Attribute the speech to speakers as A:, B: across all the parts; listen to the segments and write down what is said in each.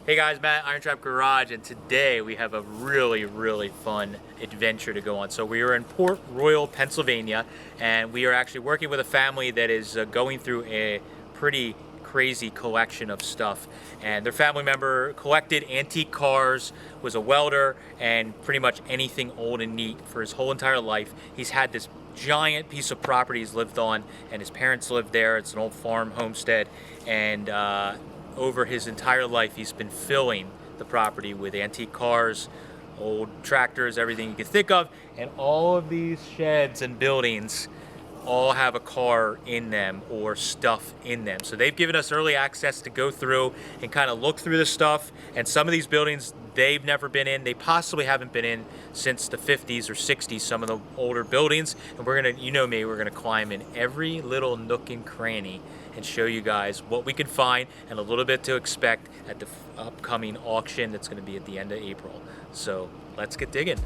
A: Hey guys, Matt, IronTrap Garage, and today we have a really fun adventure to go on. So we are in Port Royal, Pennsylvania, and we are actually working with a family that is going through a pretty crazy collection of stuff. And their family member collected antique cars, was a welder, and pretty much anything old and neat for his whole entire life. He's had this giant piece of property he's lived on, and his parents lived there. It's an old farm homestead, and over his entire life, he's been filling the property with antique cars, old tractors, everything you can think of, and all of these sheds and buildings all have a car in them or stuff in them. So they've given us early access to go through and kind of look through the stuff, and some of these buildings they've never been in. They possibly haven't been in since the 50s or 60s, some of the older buildings, and we're gonna, you know me, we're gonna climb in every little nook and cranny and show you guys what we can find and a little bit to expect at the upcoming auction that's gonna be at the end of April. So let's get digging.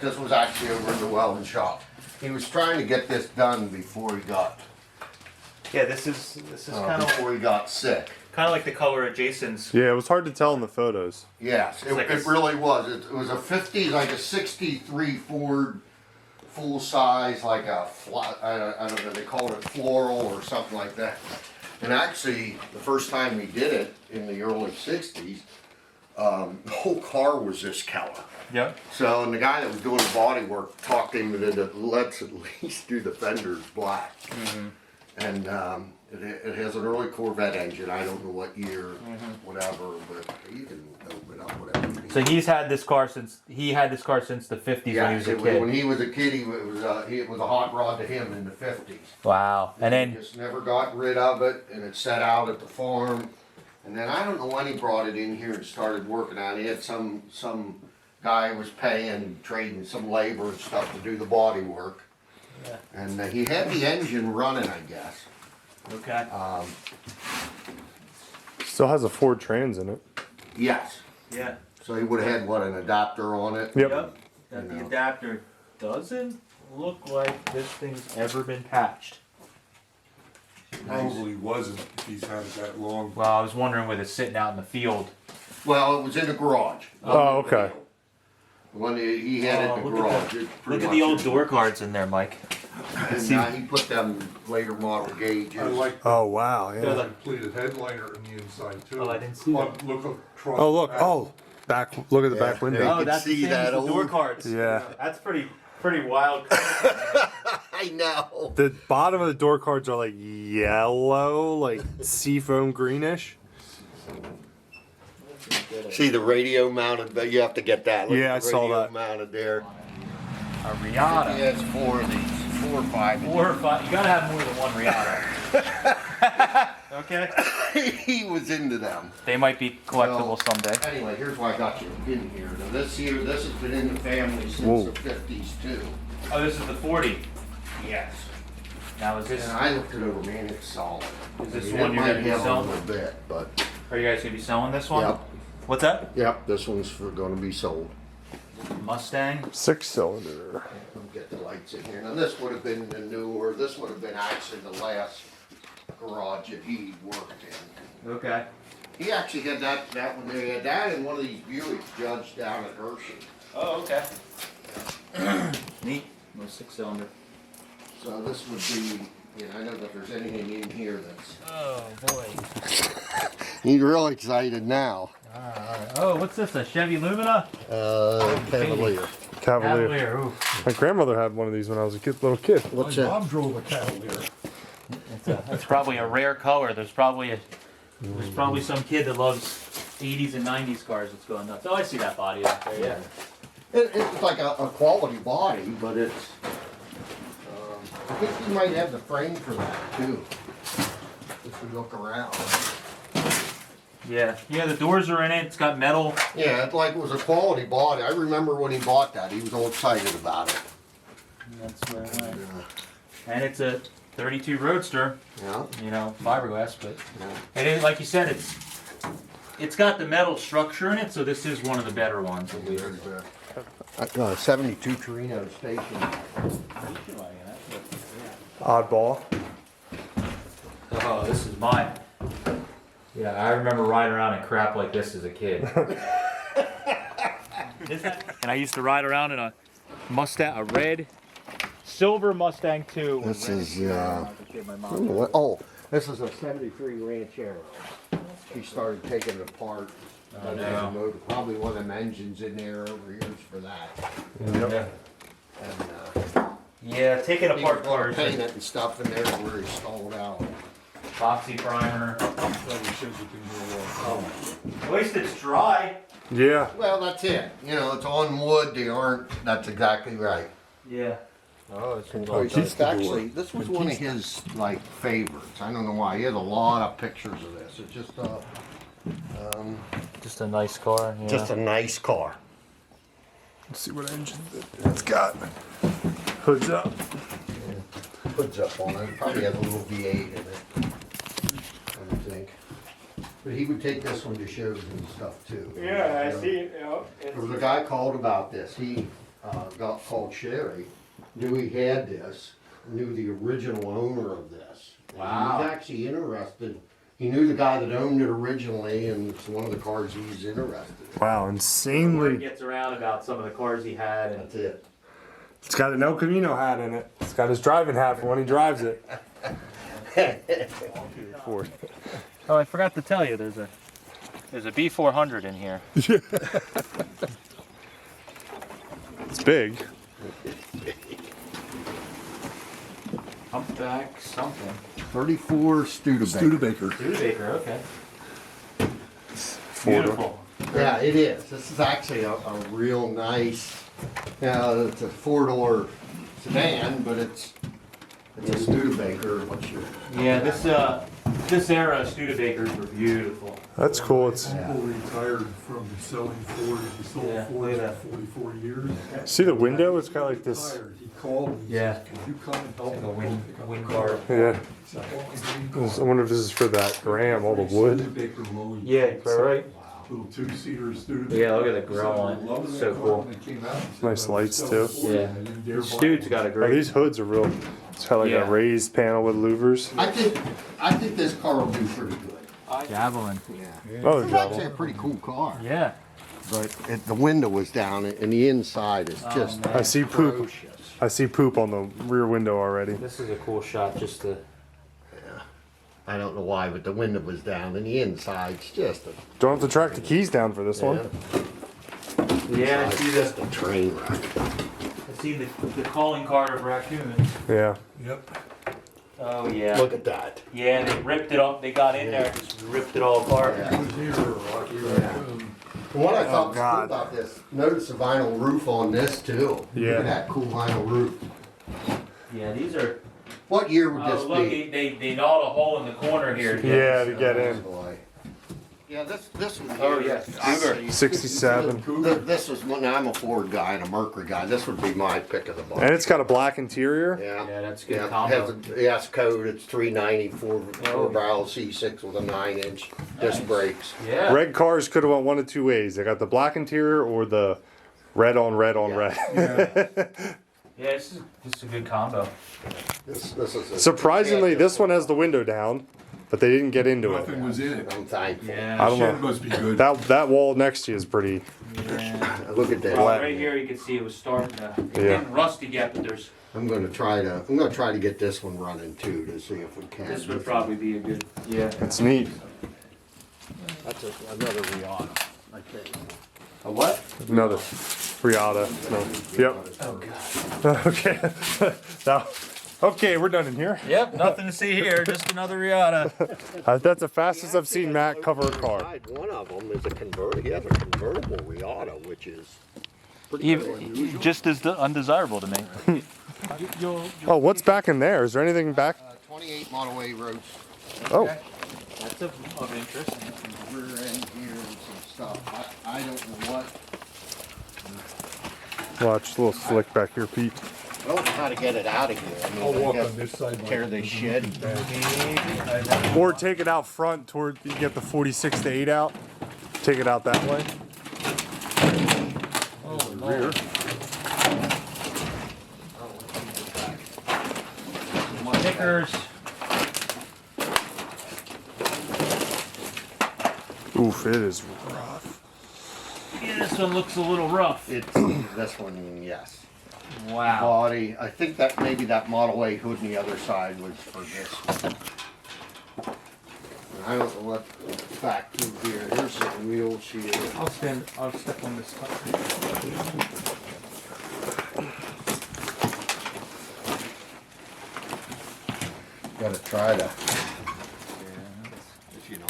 B: This was actually over in the welding shop. He was trying to get this done before he got
A: Yeah, this is kind of
B: before he got sick.
A: like the color of Jason's.
C: Yeah, it was hard to tell in the photos.
B: Yes, it really was. It was a 50, like a 63 Ford full size, like a I don't know, they called it floral or something like that. And actually, the first time we did it in the early 60s, the whole car was this color.
A: Yep.
B: So, and the guy that was doing the body work talked him into let's at least do the fenders black.
A: Mm-hmm.
B: And it has an early Corvette engine. I don't know what year, whatever, but you can open up whatever you need.
A: So he had this car since the 50s
B: Yeah,
A: when he was a kid.
B: when he was a kid, it was a hot rod to him in the 50s.
A: Wow. And
B: He
A: then
B: just never got rid of it, and it sat out at the farm. And then I don't know when he brought it in here and started working on it. He had some guy was paying, trading some labor and stuff to do the body work.
A: Yeah.
B: And he had the engine running, I guess.
A: okay.
C: Still has a Ford Trans in it.
B: Yes.
A: Yeah.
B: So he would have had, what, an adapter on it?
C: Yep.
A: That the
B: You know.
A: adapter doesn't look like this thing's ever been patched.
D: Probably wasn't if he's had it that long.
A: Well, I was wondering with it sitting out in the field.
B: Well, it was in the garage.
C: Oh, okay.
B: When he had it in the
A: look at
B: garage.
A: Look at the old door cards in there, Mike.
B: And he put them later model gauges.
D: I like
C: Oh, wow.
D: the
C: Yeah.
D: completed headliner in the inside too.
A: Oh, I didn't see that.
D: Look across.
C: Oh, look.
D: the back.
C: Oh, back. Look at the back window.
B: You
A: Oh,
B: can
A: that's
B: see
A: the same
B: that
A: as the door
B: old-
A: cards.
C: Yeah.
A: That's pretty wild.
B: I know.
C: The bottom of the door cards are like yellow, like seafoam greenish.
B: See the radio mounted, but you have to get that. Look
C: Yeah,
B: at the
C: I saw
B: radio
C: that.
B: mounted there.
A: A Riata.
B: He has 4 of these, 4 or 5.
A: 4 or 5. You gotta have more than one Riata. Okay.
B: He was into them.
A: They might be collectible
B: Well,
A: someday.
B: Anyway, here's why I got you in here. Now this has been in the family since
C: Whoa.
B: the 50s too.
A: Oh, this is the 40.
B: Yes.
A: Now is this?
B: And I looked it over, man, it's solid.
A: Is this
B: I mean,
A: one
B: it
A: you're
B: might
A: gonna be
B: have
A: selling?
B: a little bit, but
A: Are you guys gonna be selling this one?
B: Yep.
A: What's that?
B: yep, this one's going to be sold.
A: Mustang.
C: 6-cylinder.
B: Let me get the lights in here. Now this would have been the newer. This would have been actually the last garage that he worked in.
A: Okay.
B: He actually had that one there. He had that in one of these Buicks judged down at Hershey.
A: Oh, okay. Neat. No 6-cylinder.
B: So this would be, I know that there's anything in here that's.
A: Oh boy.
B: He's real excited now.
A: Oh, what's this? A Chevy Lumina?
B: Cavalier.
C: Cavalier.
A: Ooh.
C: My grandmother had one of these when I was a little kid.
B: What's
D: My
B: that?
D: mom drove a Cavalier.
A: That's probably a rare color. There's probably some kid that loves 80s and 90s cars that's going nuts. Oh, I see that body out there. Yeah.
B: It's like a quality body, but it's. I think you might have the frame for that too. If we look around.
A: Yeah. Yeah. The doors are in it. It's got metal.
B: Yeah, it like was a quality body. I remember when he bought that, he was all excited about it.
A: That's where I went. And it's a 32 Roadster.
B: Yeah.
A: Fiberglass, but
B: Yeah.
A: it is like you said. It's got the metal structure in it, so this is one of the better ones. At least.
B: There's a 72 Torino station.
C: Oddball.
A: Oh, this is mine. Yeah, I remember riding around in crap like this as a kid. And I used to ride around in a Mustang, a red, silver Mustang too.
B: This is,
A: My mom.
B: this is a 73 Ranchero. He started taking it apart.
A: no.
B: Probably one of them engines in there over years for that.
A: Yeah.
B: And
A: Yeah, taking
B: he was
A: apart
B: going
A: cars.
B: to paint it and stuff in there where he stalled out.
A: Epoxy primer.
D: Probably shows you can go on.
A: At least it's dry.
C: Yeah.
B: Well, that's it. It's on wood. They aren't. That's exactly right.
A: Yeah. Oh, it's
B: It's actually, this was one of his favorites. I don't know why. He has a lot of pictures of this. It's
A: just a nice car. Yeah.
B: just a nice car.
C: Let's see what engine it's got. Hood's up.
B: Hood's up on it. Probably has a little V8 in it. I would think. But he would take this one to shows and stuff too.
A: Yeah, I see it.
B: There was a guy called about this. He got called Sherry. Knew he had this. Knew the original owner of this. And
A: Wow.
B: He was actually interested. He knew the guy that owned it originally, and it's one of the cars he's interested in.
C: Wow,
A: Word
C: insanely.
A: gets around about some of the cars he had, and
B: That's it.
C: It's got an El Camino hat in it. It's got his driving hat for when he drives it. Ford.
A: oh, I forgot to tell you, there's a B400 in here.
C: It's big.
A: Humpback something.
B: 34 Studebaker.
D: Studebaker.
A: Studebaker, okay.
C: Ford.
A: Beautiful.
B: Yeah, it is. This is actually a real nice. It's a 4-door sedan, but it's a Studebaker. What's your?
A: Yeah, this era of Studebakers were beautiful.
C: That's cool. It's
D: People retired from selling Ford. He sold
A: Yeah,
D: Ford
A: look at
D: for 44 years.
C: see the window. It's got like this.
D: Retired. He called me. He
A: Yeah.
D: says, "Could you come and help
A: Like
D: me
A: a wind
D: pick up
A: wind
D: the car?"
A: guard.
C: Yeah.
D: He's like, "Oh, my green
C: I wonder if this is for that Graham, all the wood.
D: Studebaker Lowy.
A: Yeah, right.
D: Little 2-seater Studebaker.
A: Yeah, look at the grill
D: He said,
A: on
D: "I
A: it.
D: loved
A: So
D: that car
A: cool.
D: when it came out." He said,
C: Nice
D: "I
C: lights,
D: was
C: too.
D: selling Ford,
A: Yeah.
D: and I didn't dare buy
A: Stude's
D: it."
A: got a
C: Oh,
A: great.
C: these hoods are real. It's got like
A: Yeah.
C: a raised panel with louvers.
B: I think this car will do pretty good.
A: Javelin.
B: Yeah.
C: Oh,
B: It's
C: they're
B: actually a
C: Javelin.
B: pretty cool car.
A: Yeah.
B: But the window was down, and the inside is just
A: man.
C: I see poop.
B: atrocious.
C: I see poop on the rear window already.
A: This is a cool shot, just to.
B: I don't know why, but the window was down, and the inside's just a.
C: Don't have to track the keys down for this one.
B: Yeah.
A: Yeah, I see
B: It's just a train wreck.
A: I see the calling card of raccoons.
C: Yeah.
D: Yep.
A: Oh yeah.
B: Look at that.
A: Yeah, they ripped it up. They got in there, just ripped it all apart.
B: Yeah.
D: Who's here, Rocky Raccoon?
B: And what I thought was cool
C: God.
B: about this, notice the vinyl roof on this too.
C: Yeah.
B: Look at that cool vinyl roof.
A: Yeah, these are.
B: What year would this
A: Oh look,
B: be?
A: they gnawed a hole in the corner here.
C: Yeah, to get in.
B: Yeah, this one.
A: Oh,
B: here,
A: yeah.
B: actually,
C: 67.
B: This was when I'm a Ford guy and a Mercury guy. This would be my pick of the bunch.
C: And it's got a black interior.
B: Yeah.
A: Yeah, that's a good
B: Yeah, it
A: combo.
B: has a S code. It's 390 four barrel C6 with a 9-inch disc brakes.
A: Yeah.
C: Red cars could have went one of two ways. They got the black interior or the red on red on red.
A: Yeah, this is a good combo.
B: This is a,
C: Surprisingly, this one has the window down, but they didn't get into it.
D: Nothing was in it.
B: I'm thankful.
C: I
A: Yeah.
C: don't
D: Shed
C: know.
D: must be good.
C: That wall next to you is pretty.
A: Yeah.
B: Look at
A: Well,
B: that.
A: right here you can see it was starting to. It
C: Yeah.
A: didn't rusty yet, but there's.
B: I'm gonna try to get this one running too to see if we can.
A: This would probably be a good. Yeah.
C: It's neat.
B: That's another Rihanna, I think.
A: A what?
C: Another Riata. No. Yep.
A: Oh god.
C: Okay. Now, okay, we're done in here.
A: Yep. Nothing to see here. Just another Riata.
C: That's the fastest I've seen Matt cover a car.
B: One of them is a convertible. He has a convertible Riata, which is pretty unusual.
A: Just as undesirable to me.
C: Oh, what's back in there? Is there anything back?
B: 28 Model A roads.
C: Oh,
A: That's of interest.
B: Rear end here and some stuff. I don't know what.
C: watch, a little slick back here, Pete.
B: I don't know how to get it out of here. I mean,
D: I'll
B: I
D: walk
B: guess
D: on this side. like
B: tear the
D: this.
B: shed.
C: Or take it out front toward, you get the 46 to 8 out. Take it out that way.
A: Oh,
D: Rear.
A: Stickers.
C: Oof, it is rough.
A: Yeah, this one looks a little rough.
B: It's this one, yes.
A: Wow.
B: Body. I think that maybe that Model A hood on the other side was for this one. And I don't know what back through here. Here's some wheels here.
A: I'll step on this.
B: Gotta try to, you know.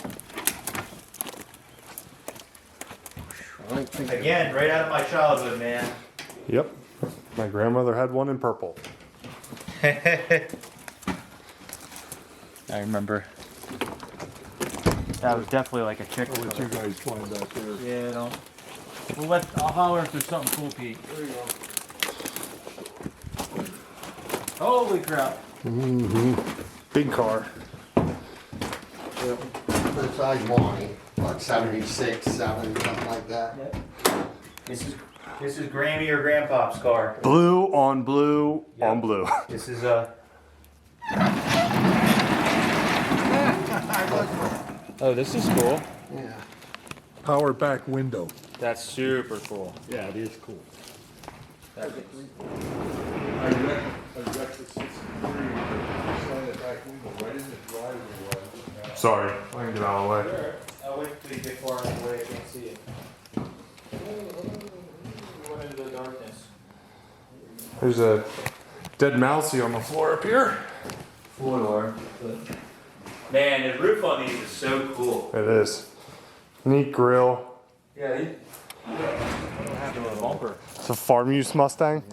B: I don't think
A: Again, right out of my childhood, man.
C: Yep. My grandmother had one in purple.
A: I remember. That was definitely like a chick.
D: I'll let you guys find out there.
A: Yeah, don't. I'll holler if there's something cool, Pete.
D: There you go.
A: Holy crap.
C: Big car.
B: for size wine, like 76, 7, something like that.
A: Yep. This is Grammy or Grandpop's car.
C: Blue on blue
A: Yep.
C: on blue.
A: This is Oh, this is cool.
B: Yeah.
D: Power back window.
A: That's super cool.
B: Yeah, it is cool.
A: That is.
D: I wrecked the 63 slide it back window right in the driveway.
C: Sorry, I can get out of the way.
A: Sure. I'll wait till you get far enough away I can't see it. Went into the darkness.
C: There's a dead mousey on the floor up here.
A: Four-door. Man, the roof on these is so cool.
C: It is. Neat grill.
A: Yeah, they don't have a bumper.
C: It's a farm use Mustang.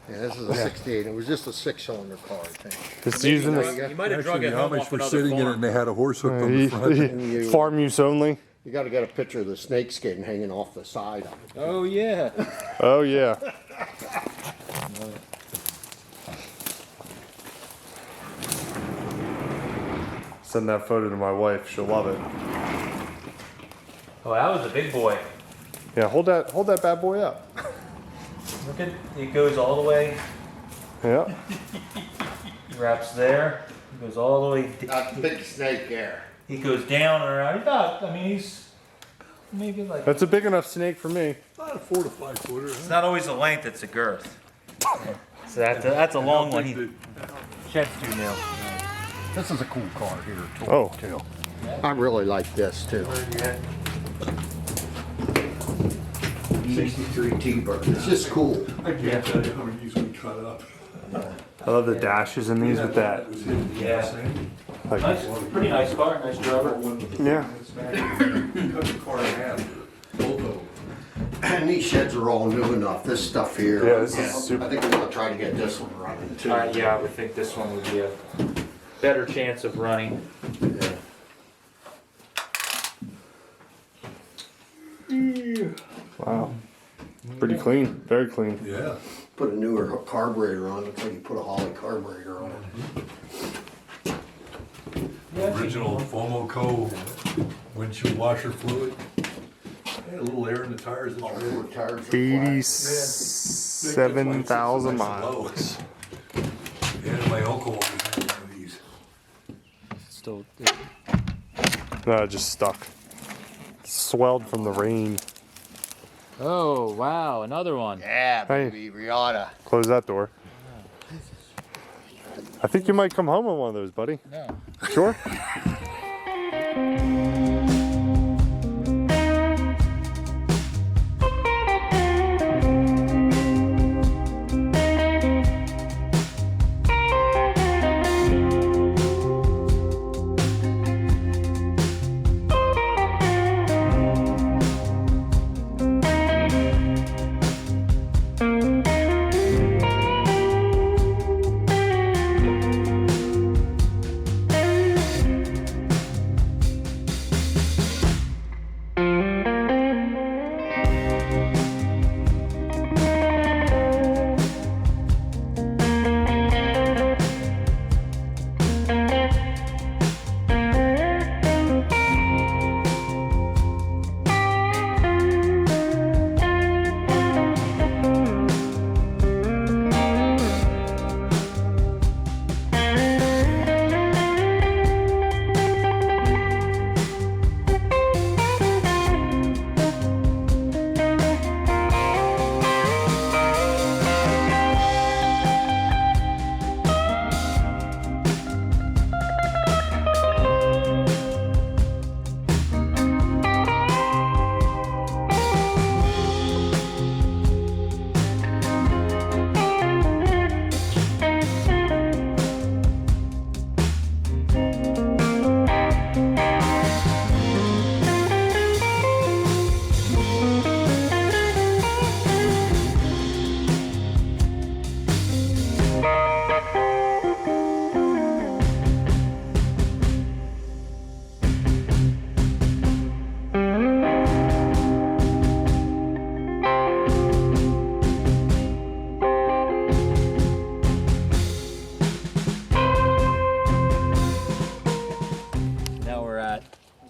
B: Yeah, this is a 68. It was just a 6-cylinder car, I think.
C: It's using
A: You
C: this
A: might have drug
D: Actually,
A: it
D: the
A: home
D: Amish
A: off
D: were
A: another
D: sitting in it
A: farm.
D: and they had a horse hooked on the front.
C: farm use only.
B: You got to get a picture of the snake skin hanging off the side of it.
A: Oh yeah.
C: Oh yeah. Send that photo to my wife. She'll love it.
A: Oh, that was a big boy.
C: Yeah, hold that bad boy up.
A: Look at it goes all the way.
C: Yeah.
A: Wraps there. He goes all the way.
B: That's a big snake there.
A: He goes down and around. He's maybe like.
C: That's a big enough snake for me.
D: About a 4 to 5 footer.
A: It's not always the length; it's the girth. So that's a long one. He sheds 2 mil.
B: This is a cool car here, too.
C: Oh.
B: I really like this, too. 63 T-Bird. It's just cool.
D: I can't tell you how many these we cut up.
C: I love the dashes in these with that.
A: Yeah.
C: Like,
A: Nice, pretty nice car, nice driver.
C: yeah.
D: Cut the car in half, both of them.
B: And these sheds are all new enough. This stuff here.
C: Yeah, this is super.
B: I think we're gonna try to get this one running too.
A: Yeah, I would think this one would be a better chance of running.
C: Wow. Pretty clean. Very clean.
D: Yeah.
B: Put a newer carburetor on. Looks like you put a Holly carburetor on it.
D: Original Fomoco windshield washer fluid. Had a little air in the tires.
B: All newer tires are flat.
C: 87,000 miles.
D: Yeah, my uncle always had one of these.
A: Still,
C: No, it just stuck. Swelled from the rain.
A: oh wow, another one.
B: Yeah,
C: Hey.
B: baby, Rihanna.
C: Close that door. I think you might come home with one of those, buddy.
A: No.
C: Sure?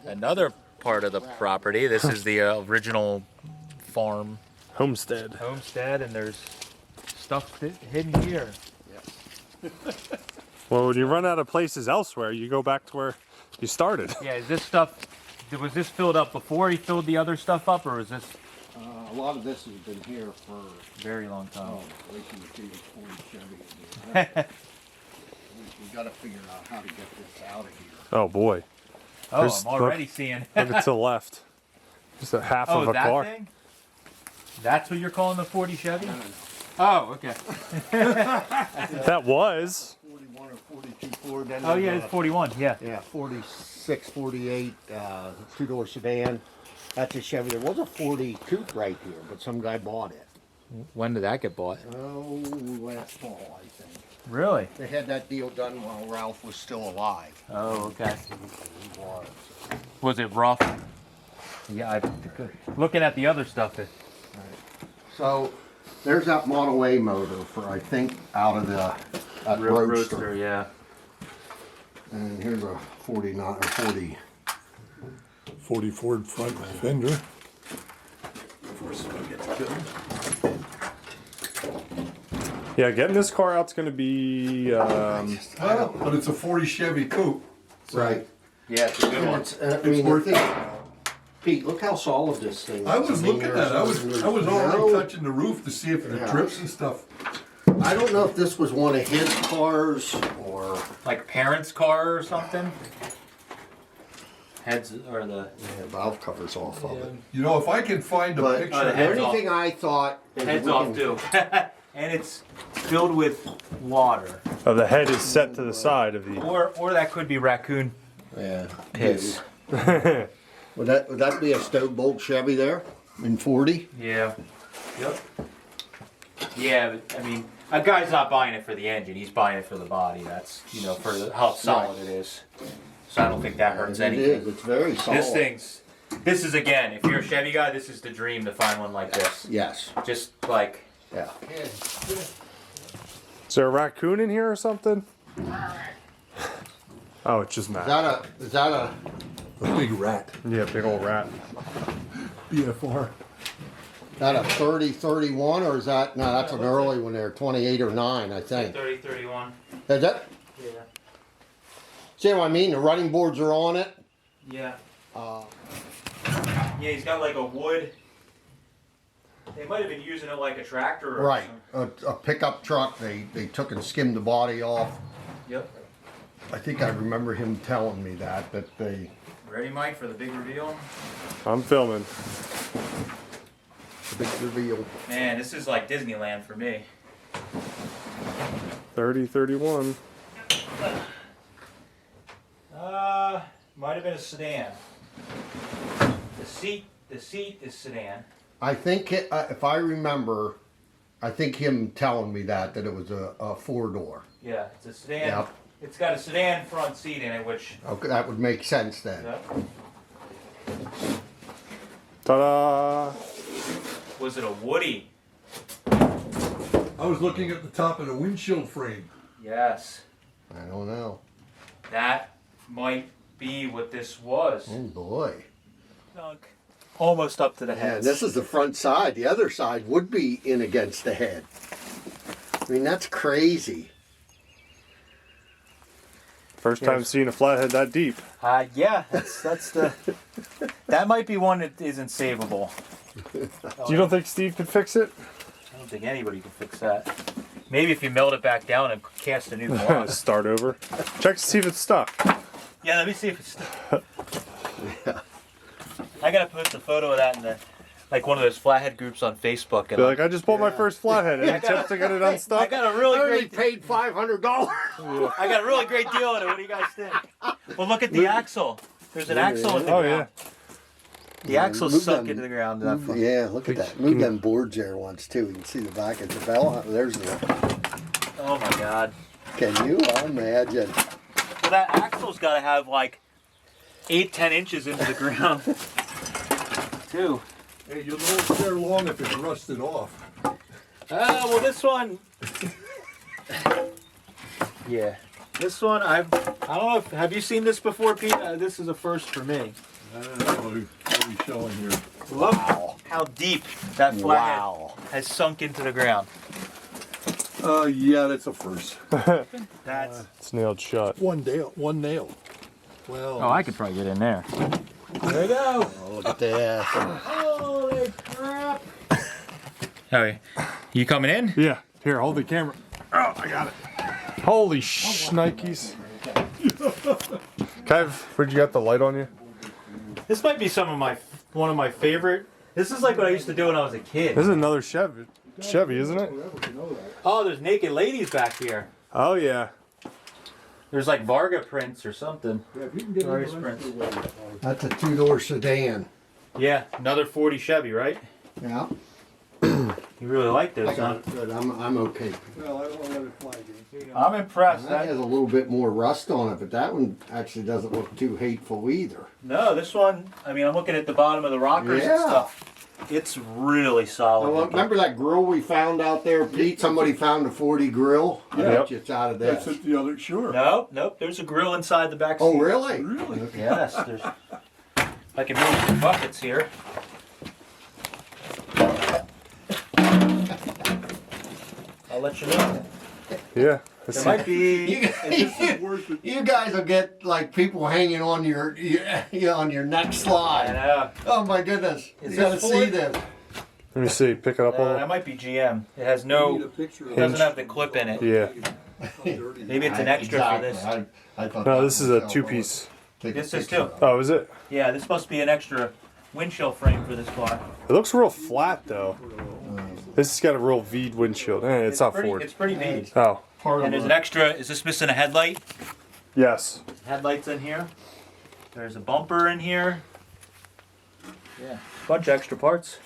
A: Another part of the property. This is the original farm
C: Homestead.
A: homestead, and there's stuff hidden here.
C: Well, when you run out of places elsewhere, you go back to where you started.
A: Yeah, is this stuff, was this filled up before he filled the other stuff up, or is this
B: A lot of this has been here for,
A: a very long time?
B: oh, wait till you see this 40 Chevy in here. We gotta figure out how to get this out of here.
C: Oh boy.
A: Oh,
C: There's-
A: I'm already seeing.
C: Look to the left. Just a half
A: Oh,
C: of a
A: that
C: car.
A: thing? That's what you're calling the 40 Chevy? Oh, okay.
C: That was.
B: 41 or 42 Ford. Then
A: Oh, yeah,
B: there's
A: it's 41. Yeah.
B: Yeah, 46, 48, two-door sedan. That's a Chevy. There was a 40 coupe right here, but some guy bought it.
A: When did that get bought?
B: Oh, last fall, I think.
A: Really?
B: They had that deal done while Ralph was still alive.
A: Oh, okay.
B: He bought it.
A: Was it rough? Yeah, looking at the other stuff,
B: So, there's that Model A motor for, I think, out of the that Roadster.
A: yeah.
B: And here's a 49 or 40.
D: 40 Ford front fender. First one gets killed.
C: Yeah, getting this car out's going to be.
D: Well, but it's a 40 Chevy coupe.
B: Right.
A: Yeah, it's a good
B: And
A: one.
B: it's, I
D: It's
B: mean, the
D: worth
B: thing,
D: it.
B: Pete, look how solid this thing is.
D: I was
B: mean,
D: looking
B: there's-
D: at it. I was already
B: no-
D: touching the roof to see if it
B: Yeah.
D: drips and stuff.
B: I don't know if this was one of his cars or.
A: Like parents' car or something? heads or the
B: valve covers off of it.
D: You know, if I can find a
B: But
D: picture.
A: the
B: the
A: head's
B: only
A: off.
B: thing I thought is
A: heads
B: we
A: off
B: can-
A: too, and it's filled with water,
C: Oh, the head is set to the side of the.
A: or that could be raccoon
B: Yeah.
A: piss.
B: Would that be a stove bolt Chevy there in 40?
A: Yeah. Yep. Yeah, but, I mean, a guy's not buying it for the engine. He's buying it for the body. That's, you know, for how solid it is. So I don't think that hurts
B: It
A: anything.
B: is. It's very solid.
A: This is again, if you're a Chevy guy, this is the dream to find one like this.
B: Yes.
A: Just like,
B: Yeah.
C: Is there a raccoon in here or something? Oh, it's just Matt.
B: Is that a
D: A big rat.
C: Yeah, big old rat.
D: BFR.
B: 30, 31, or is that, no, that's an early one there, 28 or 9, I think.
A: 30, 31.
B: Is that,
A: Yeah.
B: see what I mean? The running boards are on it.
A: Yeah.
B: Uh,
A: Yeah, he's got like a wood. They might have been using it like a tractor or
B: right,
A: something.
B: a pickup truck, they took and skimmed the body off.
A: Yep.
B: I think I remember him telling me that they,
A: Ready, Mike, for the big reveal?
C: I'm filming.
B: the big reveal.
A: Man, this is like Disneyland for me.
C: 30, 31.
A: Might have been a sedan. The seat is sedan.
B: I think, if I remember, I think him telling me that it was a 4-door.
A: Yeah, it's a sedan.
B: Yep.
A: It's got a sedan front seat in it, which.
B: Okay, that would make sense then.
A: Yep.
C: Ta-da!
A: Was it a Woody?
D: I was looking at the top of the windshield frame.
A: Yes.
B: I don't know.
A: That might be what this was.
B: Oh boy.
A: Almost up to the
B: Yeah,
A: head.
B: this is the front side. The other side would be in against the head. I mean, that's crazy.
C: First time seeing a flathead that deep.
A: Yeah, that's the. That might be one that isn't savable.
C: You don't think Steve could fix it?
A: I don't think anybody can fix that. Maybe if you melt it back down and cast a new block.
C: Start over. Check to see if it's stuck.
A: Yeah, let me see if it's still. I gotta post a photo of that in the, like one of those flathead groups on Facebook. And
C: Be like, I just bought my first flathead. Any tips to get it
A: I
C: unstuck?
A: got a really
B: I only
A: great.
B: paid $500.
A: I got a really great deal on it. What do you guys think? Well, look at the axle. There's an axle in the
C: Oh
A: ground.
C: yeah.
A: The axle's
B: Move
A: sunk
B: them.
A: into the ground. That front.
B: Yeah, look at that. Move them boards there once too. You can see the back of the bell. There's the.
A: Oh my God.
B: Can you imagine?
A: Well, that axle's got to have like 8-10 inches into the ground. Too.
D: Hey, you'll know it's there long if it's rusted off.
A: Well, this one. Yeah. This one, I don't know if, have you seen this before, Pete? This is a first for me.
D: I don't know what are we showing here.
A: Look how deep that flathead
B: Wow.
A: has sunk into the ground.
D: Yeah, that's a first.
A: That's.
C: It's nailed shut.
D: One nail. Well.
A: Oh, I could probably get in there. There you go.
B: Oh, look at that.
A: Holy crap. Hey, you coming in?
C: Yeah. Here, hold the camera. Oh, I got it. Holy shnikes. Kev, where'd you got the light on you?
A: This might be one of my favorite. This is like what I used to do when I was a kid.
C: This is another Chevy, isn't it?
A: Oh, there's naked ladies back here.
C: Oh yeah.
A: There's like Varga prints or something. Various prints.
B: That's a 2-door sedan.
A: Yeah, another 40 Chevy, right?
B: Yeah.
A: You really like
B: I
A: those, huh?
B: got it good. I'm okay.
D: Well, I don't want to let it fly, James.
A: I'm impressed.
B: That has a little bit more rust on it, but that one actually doesn't look too hateful either.
A: No, this one, I mean, I'm looking at the bottom of the rockers and
B: Yeah.
A: stuff. It's really solid.
B: Oh, remember that grill we found out there, Pete? Somebody found a 40 grill. I
C: Yep.
B: bet you it's out of
D: That's
B: this.
D: it, the other, sure.
A: Nope, there's a grill inside the back seat.
B: Oh, really?
D: Really?
A: Yes, there's. I can move some buckets here. I'll let you know.
C: Yeah.
A: There might be.
B: You guys will get like people hanging on your on your neck
A: I
B: slide.
A: know.
B: Oh my goodness!
A: Is
B: You gotta
A: this
B: see
A: Ford?
B: this.
C: Let me see. Pick it up a
A: That
C: little.
A: might be GM. It has
D: I need a
A: no.
D: picture of
A: It doesn't have the clip in it.
C: Yeah.
A: Maybe it's an extra for this.
B: I thought
C: No,
B: that
C: this is
B: was
C: a
B: so
C: two-piece.
B: Take a
A: This is
B: picture.
A: too.
C: Oh, is it?
A: Yeah, this must be an extra windshield frame for this car.
C: It looks real flat though. This has got a real V'd windshield. It's not
A: pretty,
C: Ford.
A: It's pretty neat.
C: Oh,
A: And there's an extra, is this missing a headlight?
C: yes.
A: Headlights in here. There's a bumper in here. Yeah, bunch of extra parts.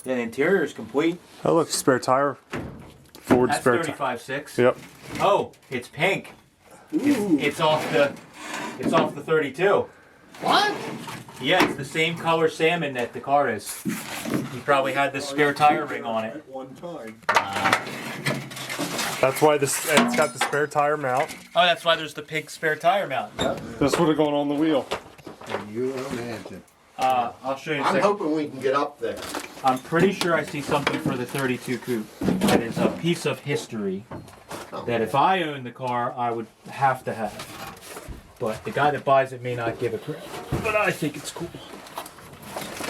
A: Yeah, the interior is complete.
C: Oh, look, spare tire. Ford
A: That's
C: spare tire.
A: 35.6.
C: Yep.
A: Oh, it's pink. It's off the 32.
B: What?
A: Yeah, it's the same color salmon that the car is. He probably had the spare tire ring on it.
D: At one time.
C: That's why it's got the spare tire mount.
A: Oh, that's why there's the pink spare tire mount.
C: This would have gone on the wheel.
B: Can you imagine?
A: I'll show you in a
B: I'm
A: second.
B: hoping we can get up there.
A: I'm pretty sure I see something for the 32 coupe. That is a piece of history that if I owned the car, I would have to have. But the guy that buys it may not give a crap. But I think it's cool.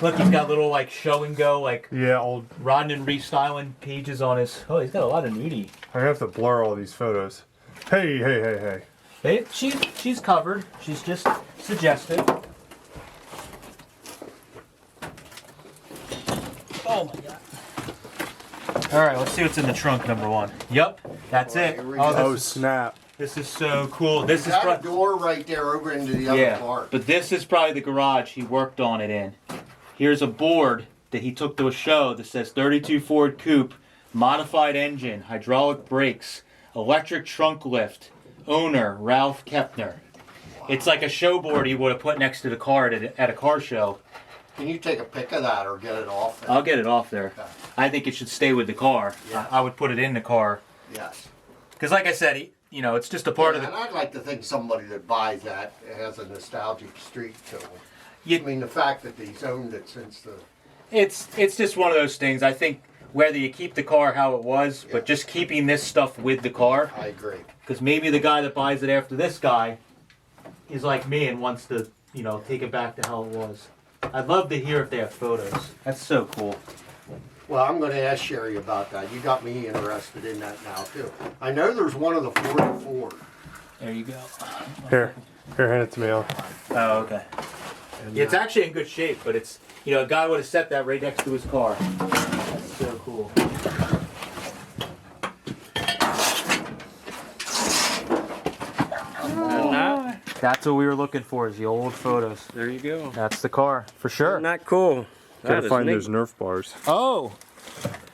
A: Look, he's got little like show and go, like
C: Yeah, old.
A: Rodden restyling pages on his. Oh, he's got a lot of nudie.
C: I have to blur all these photos. Hey, hey, hey, hey.
A: Hey, she's covered. She's just suggested. Oh my god. All right, let's see what's in the trunk. Number one. Yep, that's it.
B: Here we
A: Oh,
B: go.
C: Oh,
A: this is,
C: snap.
A: this is so cool. This is
B: Got a
A: probably,
B: door right there over into the other
A: yeah,
B: part.
A: but this is probably the garage he worked on it in. Here's a board that he took to a show that says 32 Ford Coupe, modified engine, hydraulic brakes, electric trunk lift, owner Ralph Kepner. It's like a show board he would have put next to the car at a car show.
B: Can you take a pic of that or get it off there?
A: I'll get it off there. I think it should stay with the car.
B: Yeah.
A: I would put it in the car.
B: Yes.
A: Because like I said, it's just a part of
B: And
A: the...
B: I'd like to think somebody that buys that has a nostalgic streak to them.
A: You-
B: I mean, the fact that he's owned it since the...
A: It's just one of those things. I think whether you keep the car how it was, but just keeping this stuff with the car.
B: I agree.
A: Because maybe the guy that buys it after this guy is like me and wants to, take it back to how it was. I'd love to hear if they have photos. That's so cool.
B: Well, I'm going to ask Sherry about that. You got me interested in that now, too. I know there's one of the 44.
A: There you go.
C: Here, hand it to me.
A: Oh, okay. Yeah, it's actually in good shape, but it's, a guy would have set that right next to his car. That's so cool. That's what we were looking for, is the old photos.
E: There you go.
A: That's the car, for sure.
E: Not cool.
C: Gotta
E: That is
C: find
E: neat.
C: those Nerf bars.
A: Oh,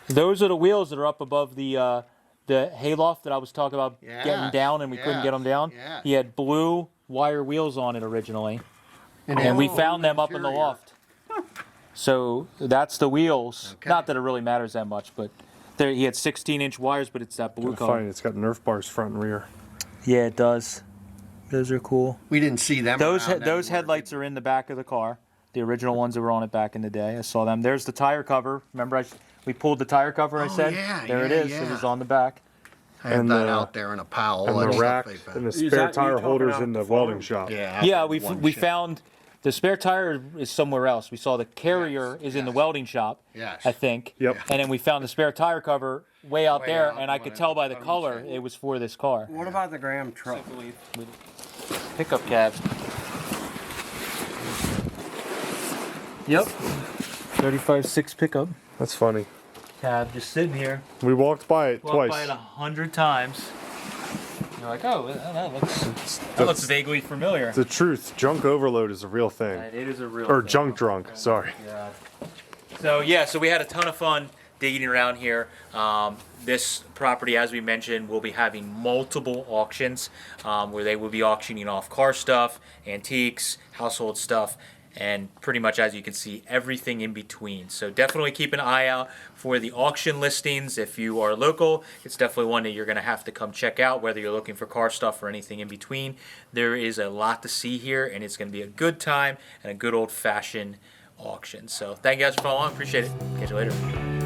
A: those are the wheels that are up above the hayloft that I was talking about getting down and we couldn't get them down.
B: Yeah.
A: He had blue wire wheels on it originally, and we found them up in the
B: interior.
A: loft. So that's the wheels.
B: Okay.
A: Not that it really matters that much, but there he had 16-inch wires, but it's that blue
C: Gotta
A: color.
C: find it. It's got Nerf bars front and rear.
A: Yeah, it does. Those are cool.
B: We didn't see them.
A: Those
B: around
A: those
B: anywhere.
A: headlights are in the back of the car. The original ones that were on it back in the day. I saw them. There's the tire cover. Remember we pulled the tire cover, I said?
B: yeah,
A: There it
B: yeah,
A: is. It
B: yeah.
A: was on the back.
B: I have
C: And
B: that
C: the-
B: out there in a pile.
C: And
B: all that
C: the
B: stuff
C: rack
B: they found.
C: and the
E: Is
C: spare
E: that you
C: tire
E: talking
C: holders
E: about
C: in the
E: the farm?
C: welding shop.
B: Yeah,
A: Yeah,
B: one
A: we
B: ship.
A: found the spare tire is somewhere else. We saw the carrier is in the welding shop,
B: Yes.
A: I think.
C: Yep.
A: And then we found the spare tire cover way out
B: Way
A: there,
B: out
A: and I
B: when
A: could
B: it
A: tell by the
B: comes
A: color
B: in.
A: it was for this car.
E: What about the Graham truck?
A: Pickup cab. Yep. 35.6 pickup
C: That's funny.
A: cab, just sitting here.
C: We walked by it
A: Walked
C: twice.
A: by it 100 times. You're like, oh, that looks vaguely familiar.
C: The truth, junk overload is a real thing.
A: It is a real
C: Or
A: thing.
C: junk drunk, sorry.
A: God. So we had a ton of fun digging around here. This property, as we mentioned, will be having multiple auctions where they will be auctioning off car stuff, antiques, household stuff, and pretty much, as you can see, everything in between. So definitely keep an eye out for the auction listings. If you are local, it's definitely one that you're going to have to come check out, whether you're looking for car stuff or anything in between. There is a lot to see here, and it's going to be a good time and a good old-fashioned auction. So thank you guys for following. Appreciate it. Catch you later.